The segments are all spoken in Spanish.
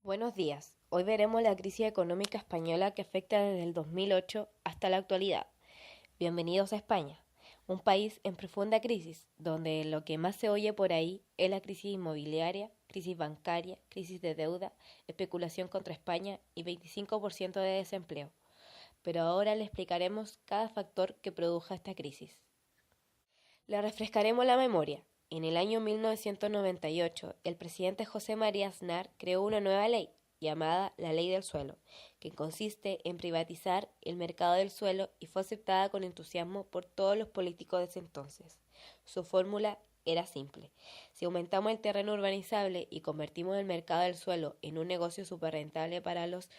Buenos días. Hoy veremos la crisis económica española que afecta desde el 2008 hasta la actualidad. Bienvenidos a España, un país en profunda crisis, donde lo que más se oye por ahí es la crisis inmobiliaria, crisis bancaria, crisis de deuda, especulación contra España y 25% de desempleo. Pero ahora le explicaremos cada factor que produjo esta crisis. Le refrescaremos la memoria. En el año 1998, el presidente José María Aznar creó una nueva ley, llamada la Ley del Suelo, que consiste en privatizar el mercado del suelo y fue aceptada con entusiasmo por todos los políticos de ese entonces. Su fórmula era simple. Si aumentamos el terreno urbanizable y convertimos el mercado del suelo en un negocio superrentable para los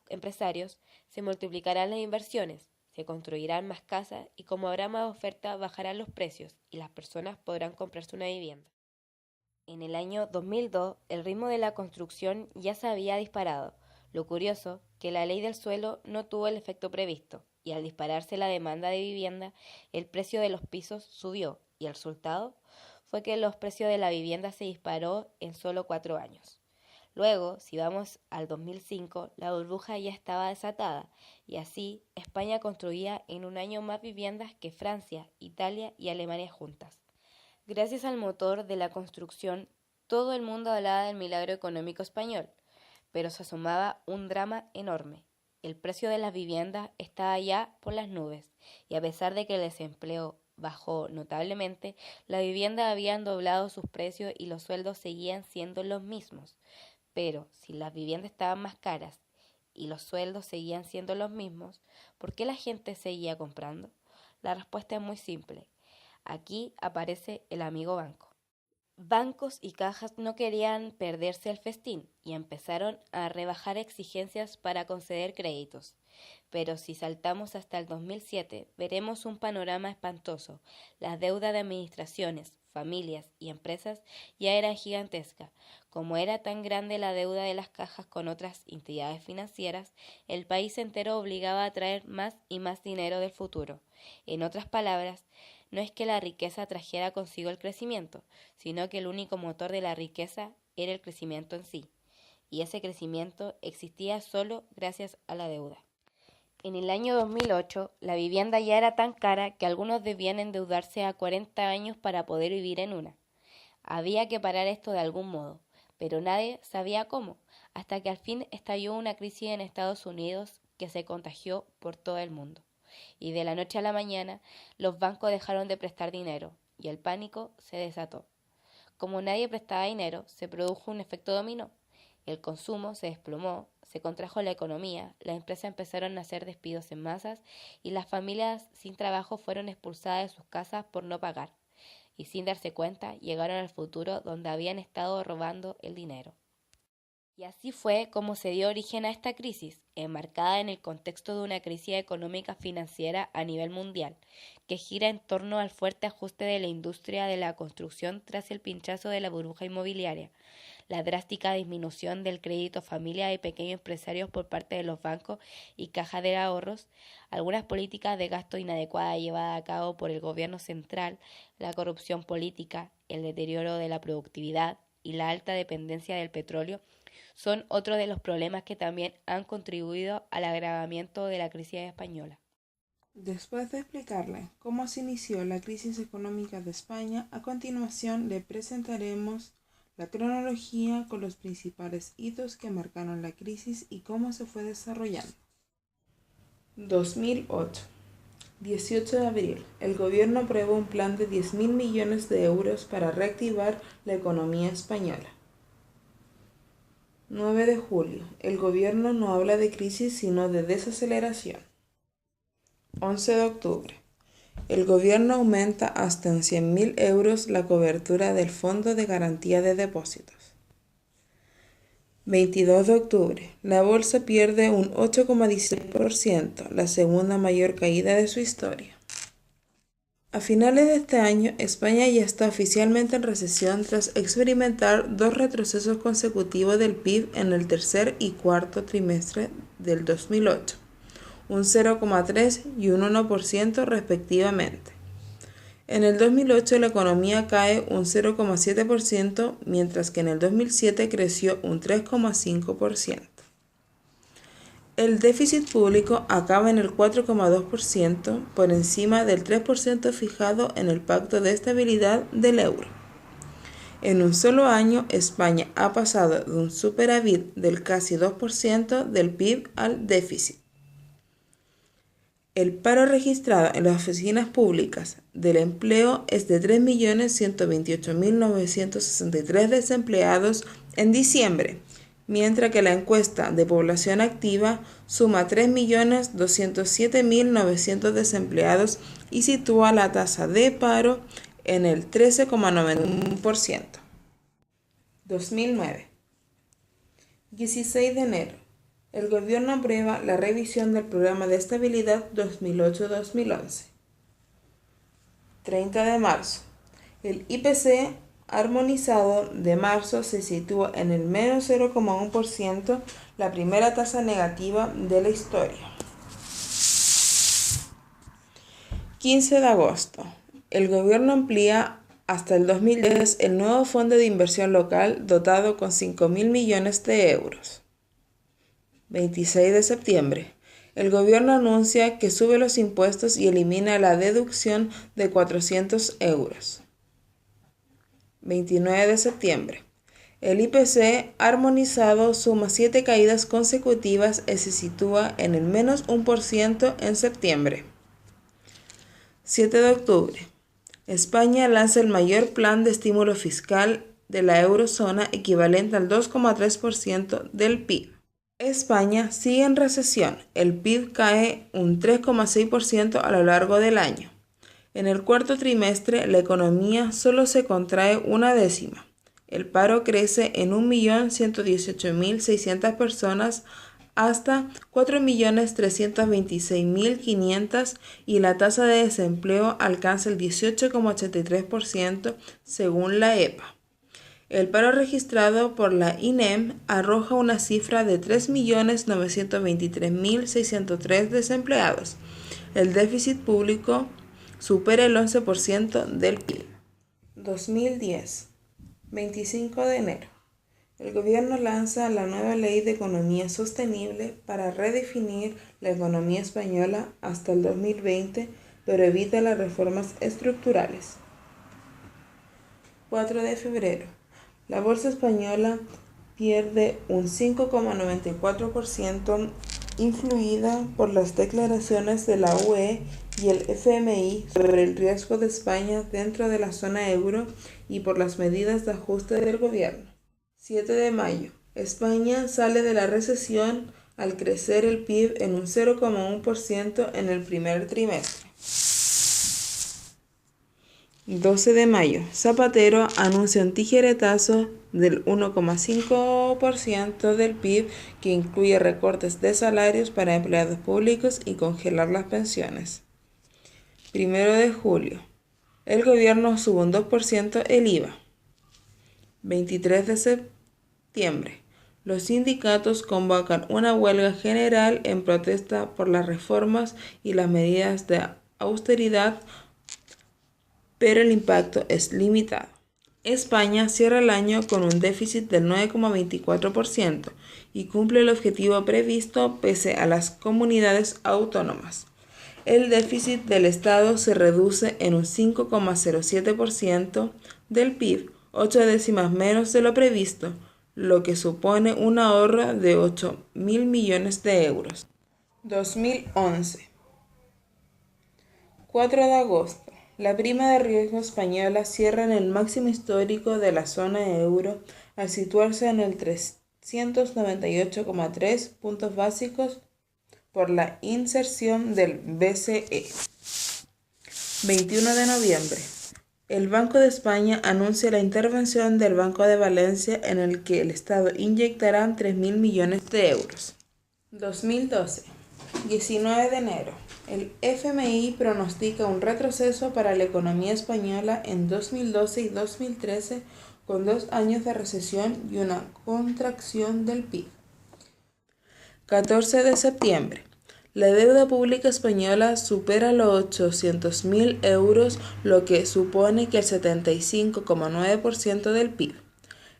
empresarios, se multiplicarán las inversiones, se construirán más casas y como habrá más oferta bajarán los precios y las personas podrán comprarse una vivienda. En el año 2002 el ritmo de la construcción ya se había disparado. Lo curioso que la ley del suelo no tuvo el efecto previsto y al dispararse la demanda de vivienda el precio de los pisos subió y el resultado fue que los precios de la vivienda se disparó en solo 4 años. Luego, si vamos al 2005, la burbuja ya estaba desatada y así España construía en un año más viviendas que Francia, Italia y Alemania juntas. Gracias al motor de la construcción, todo el mundo hablaba del milagro económico español, pero se asomaba un drama enorme. El precio de las viviendas estaba ya por las nubes y a pesar de que el desempleo bajó notablemente, las viviendas habían doblado sus precios y los sueldos seguían siendo los mismos. Pero si las viviendas estaban más caras y los sueldos seguían siendo los mismos, ¿por qué la gente seguía comprando? La respuesta es muy simple. Aquí aparece el amigo banco. Bancos y cajas no querían perderse el festín y empezaron a rebajar exigencias para conceder créditos. Pero si saltamos hasta el 2007, veremos un panorama espantoso. Las deudas de administraciones, familias y empresas ya eran gigantescas. Como era tan grande la deuda de las cajas con otras entidades financieras, el país entero obligaba a traer más y más dinero del futuro. En otras palabras, no es que la riqueza trajera consigo el crecimiento, sino que el único motor de la riqueza era el crecimiento en sí, y ese crecimiento existía solo gracias a la deuda. En el año 2008, la vivienda ya era tan cara que algunos debían endeudarse a 40 años para poder vivir en una. Había que parar esto de algún modo, pero nadie sabía cómo, hasta que al fin estalló una crisis en Estados Unidos que se contagió por todo el mundo. Y de la noche a la mañana, los bancos dejaron de prestar dinero y el pánico se desató. Como nadie prestaba dinero, se produjo un efecto dominó. El consumo se desplomó, se contrajo la economía, las empresas empezaron a hacer despidos en masas y las familias sin trabajo fueron expulsadas de sus casas por no pagar. Y sin darse cuenta, llegaron al futuro donde habían estado robando el dinero. Y así fue como se dio origen a esta crisis, enmarcada en el contexto de una crisis económica financiera a nivel mundial, que gira en torno al fuerte ajuste de la industria de la construcción tras el pinchazo de la burbuja inmobiliaria, la drástica disminución del crédito a familias y pequeños empresarios por parte de los bancos y cajas de ahorros, algunas políticas de gasto inadecuadas llevadas a cabo por el gobierno central, la corrupción política, el deterioro de la productividad y la alta dependencia del petróleo son otros de los problemas que también han contribuido al agravamiento de la crisis española. Después de explicarle cómo se inició la crisis económica de España, a continuación le presentaremos la cronología con los principales hitos que marcaron la crisis y cómo se fue desarrollando. 2008. 18 de abril. El gobierno aprueba un plan de 10.000 millones de euros para reactivar la economía española. 9 de julio. El gobierno no habla de crisis sino de desaceleración. 11 de octubre. El gobierno aumenta hasta en 100.000 euros la cobertura del Fondo de Garantía de Depósitos. 22 de octubre. La bolsa pierde un 8,16%, la segunda mayor caída de su historia. A finales de este año, España ya está oficialmente en recesión tras experimentar 2 retrocesos consecutivos del PIB en el tercer y cuarto trimestre del 2008, un 0,3 y un 1% respectivamente. En el 2008 la economía cae un 0,7%, mientras que en el 2007 creció un 3,5%. El déficit público acaba en el 4,2%, por encima del 3% fijado en el Pacto de Estabilidad del euro. En un solo año, España ha pasado de un superávit del casi 2% del PIB al déficit. El paro registrado en las oficinas públicas del empleo es de 3.128.963 desempleados en diciembre, mientras que la encuesta de población activa suma 3.207.900 desempleados y sitúa la tasa de paro en el 13,91%. 2009. 16 de enero. El gobierno aprueba la revisión del Programa de Estabilidad 2008-2011. 30 de marzo. El IPC armonizado de marzo se sitúa en el menos 0,1%, la primera tasa negativa de la historia. 15 de agosto. El gobierno amplía hasta el 2010 el nuevo Fondo de Inversión Local dotado con 5.000 millones de euros. 26 de septiembre. El gobierno anuncia que sube los impuestos y elimina la deducción de 400 euros. 29 de septiembre. El IPC armonizado suma 7 caídas consecutivas y se sitúa en el menos 1% en septiembre. 7 de octubre. España lanza el mayor plan de estímulo fiscal de la eurozona, equivalente al 2,3% del PIB. España sigue en recesión. El PIB cae un 3,6% a lo largo del año. En el cuarto trimestre, la economía solo se contrae una décima. El paro crece en 1.118.600 personas hasta 4.326.500 y la tasa de desempleo alcanza el 18,83% según la EPA. El paro registrado por la INEM arroja una cifra de 3.923.603 desempleados. El déficit público supera el 11% del PIB. 2010. 25 de enero. El gobierno lanza la nueva Ley de Economía Sostenible para redefinir la economía española hasta el 2020, pero evita las reformas estructurales. 4 de febrero. La bolsa española pierde un 5,94%, influida por las declaraciones de la UE y el FMI sobre el riesgo de España dentro de la zona euro y por las medidas de ajuste del gobierno. 7 de mayo. España sale de la recesión al crecer el PIB en un 0,1% en el primer trimestre. 12 de mayo. Zapatero anuncia un tijeretazo del 1,5% del PIB que incluye recortes de salarios para empleados públicos y congelar las pensiones. 1 de julio. El gobierno sube un 2% el IVA. 23 de septiembre. Los sindicatos convocan una huelga general en protesta por las reformas y las medidas de austeridad, pero el impacto es limitado. España cierra el año con un déficit del 9,24% y cumple el objetivo previsto pese a las comunidades autónomas. El déficit del Estado se reduce en un 5,07% del PIB, 8 décimas menos de lo previsto, lo que supone un ahorro de 8.000 millones de euros. 2011. 4 de agosto. La prima de riesgo española cierra en el máximo histórico de la zona euro al situarse en el 398,3 puntos básicos por la inserción del BCE. 21 de noviembre. El Banco de España anuncia la intervención del Banco de Valencia en el que el Estado inyectará 3.000 millones de euros. 2012. 19 de enero. El FMI pronostica un retroceso para la economía española en 2012 y 2013, con 2 años de recesión y una contracción del PIB. 14 de septiembre. La deuda pública española supera los 800.000 euros, lo que supone que el 75,9% del PIB.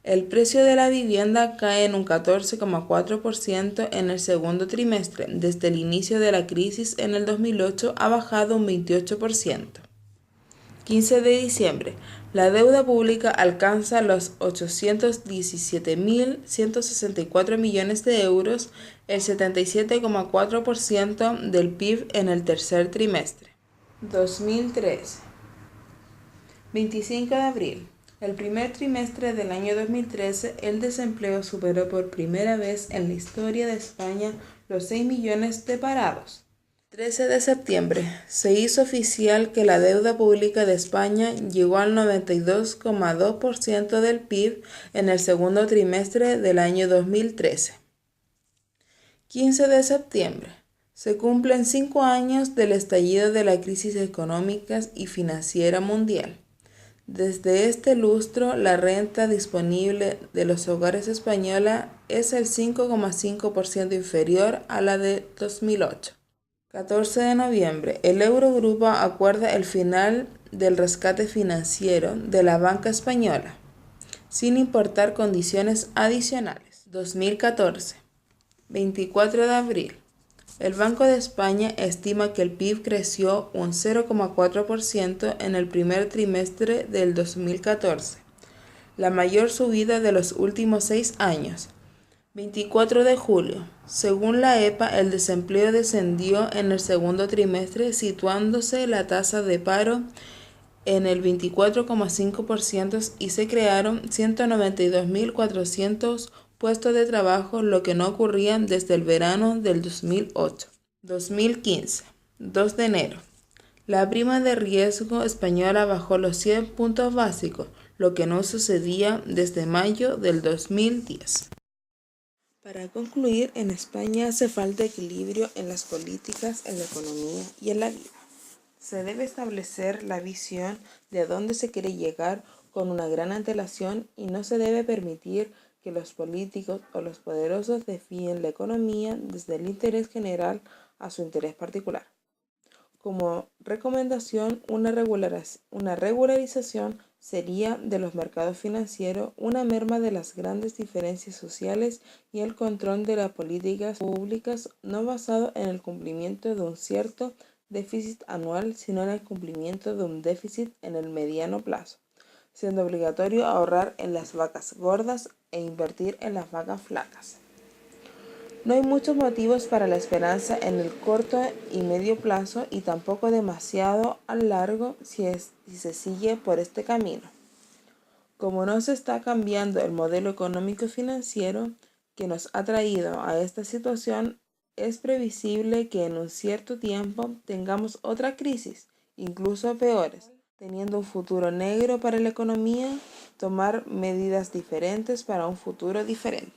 El precio de la vivienda cae en un 14,4% en el segundo trimestre. Desde el inicio de la crisis en el 2008 ha bajado un 28%. 15 de diciembre. La deuda pública alcanza los 817.164 millones de euros, el 77,4% del PIB en el tercer trimestre. 2013. 25 de abril. El primer trimestre del año 2013, el desempleo superó por primera vez en la historia de España los 6 millones de parados. 13 de septiembre. Se hizo oficial que la deuda pública de España llegó al 92,2% del PIB en el segundo trimestre del año 2013. 15 de septiembre. Se cumplen 5 años del estallido de la crisis económica y financiera mundial. Desde este lustro, la renta disponible de los hogares españoles es el 5,5% inferior a la de 2008. 14 de noviembre. El Eurogrupo acuerda el final del rescate financiero de la banca española, sin importar condiciones adicionales. 2014. 24 de abril. El Banco de España estima que el PIB creció un 0,4% en el primer trimestre del 2014, la mayor subida de los últimos 6 años. 24 de julio. Según la EPA, el desempleo descendió en el segundo trimestre, situándose la tasa de paro en el 24,5% y se crearon 192.400 puestos de trabajo, lo que no ocurría desde el verano del 2008. 2015. 2 de enero. La prima de riesgo española bajó los 100 puntos básicos, lo que no sucedía desde mayo del 2010. Para concluir, en España hace falta equilibrio en las políticas, en la economía y en la vida. Se debe establecer la visión de a dónde se quiere llegar con una gran antelación y no se debe permitir que los políticos o los poderosos desvíen la economía desde el interés general a su interés particular. Como recomendación, una regularización sería de los mercados financieros, una merma de las grandes diferencias sociales y el control de las políticas públicas no basado en el cumplimiento de un cierto déficit anual, sino en el cumplimiento de un déficit en el mediano plazo, siendo obligatorio ahorrar en las vacas gordas e invertir en las vacas flacas. No hay muchos motivos para la esperanza en el corto y medio plazo y tampoco demasiado a largo si se sigue por este camino. Como no se está cambiando el modelo económico financiero que nos ha traído a esta situación, es previsible que en un cierto tiempo tengamos otra crisis, incluso peores, teniendo un futuro negro para la economía, tomar medidas diferentes para un futuro diferente.